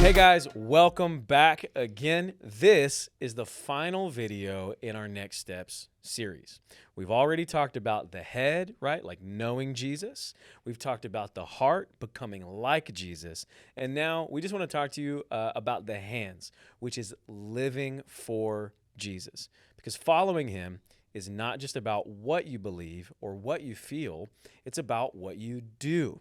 Hey guys, welcome back again. This is the final video in our Next Steps series. We've already talked about the head, right? Like knowing Jesus. We've talked about the heart, becoming like Jesus. And now we just want to talk to you about the hands, which is living for Jesus. Because following him is not just about what you believe or what you feel, it's about what you do.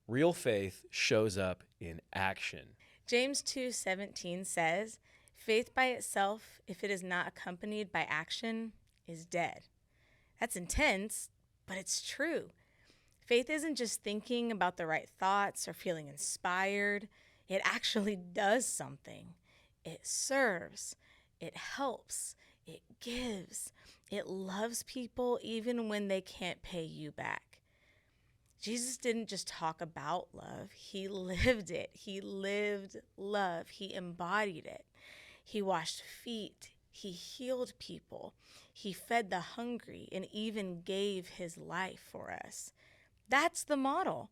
Real faith shows up in action. James 2:17 says, "Faith by itself, if it is not accompanied by action, is dead." That's intense, but it's true. Faith isn't just thinking about the right thoughts or feeling inspired. It actually does something. It serves, it helps, it gives, it loves people even when they can't pay you back. Jesus didn't just talk about love, he lived it. He lived love, he embodied it. He washed feet, he healed people, he fed the hungry, and even gave his life for us. That's the model.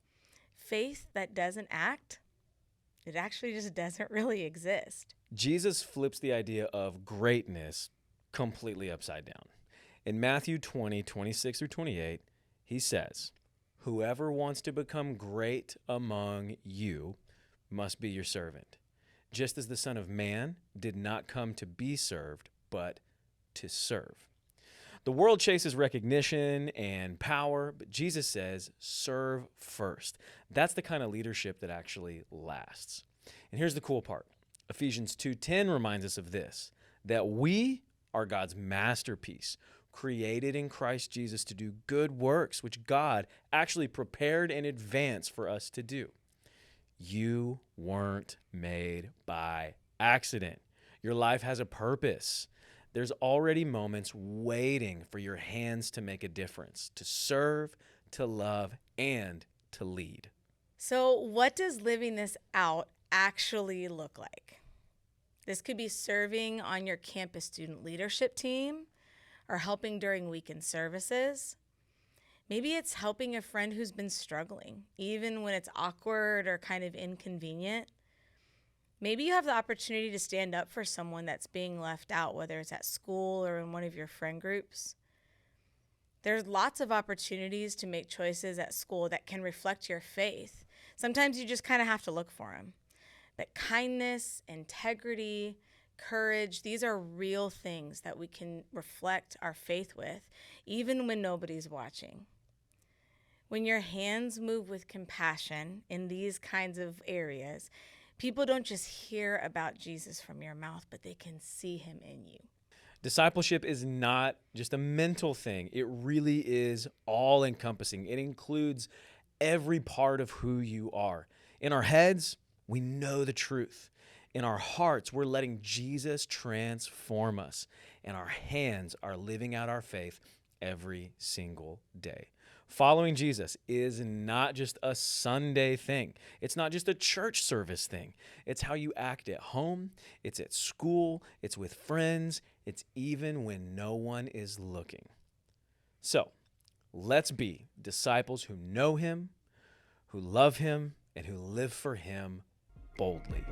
Faith that doesn't act, it actually just doesn't really exist. Jesus flips the idea of greatness completely upside down. In Matthew 20:26-28, he says, "Whoever wants to become great among you must be your servant, just as the Son of Man did not come to be served, but to serve." The world chases recognition and power, but Jesus says, serve first. That's the kind of leadership that actually lasts. And here's the cool part. Ephesians 2:10 reminds us of this, that we are God's masterpiece, created in Christ Jesus to do good works, which God actually prepared in advance for us to do. You weren't made by accident. Your life has a purpose. There's already moments waiting for your hands to make a difference, to serve, to love, and to lead. So, what does living this out actually look like? This could be serving on your campus student leadership team, or helping during weekend services. Maybe it's helping a friend who's been struggling, even when it's awkward or kind of inconvenient. Maybe you have the opportunity to stand up for someone that's being left out, whether it's at school or in one of your friend groups. There's lots of opportunities to make choices at school that can reflect your faith. Sometimes you just kind of have to look for them. But kindness, integrity, courage, these are real things that we can reflect our faith with, even when nobody's watching. When your hands move with compassion in these kinds of areas, people don't just hear about Jesus from your mouth, but they can see him in you. Discipleship is not just a mental thing. It really is all-encompassing. It includes every part of who you are. In our heads, we know the truth. In our hearts, we're letting Jesus transform us. And our hands are living out our faith every single day. Following Jesus is not just a Sunday thing. It's not just a church service thing. It's how you act at home. It's at school. It's with friends. It's even when no one is looking. So, let's be disciples who know him, who love him, and who live for him boldly.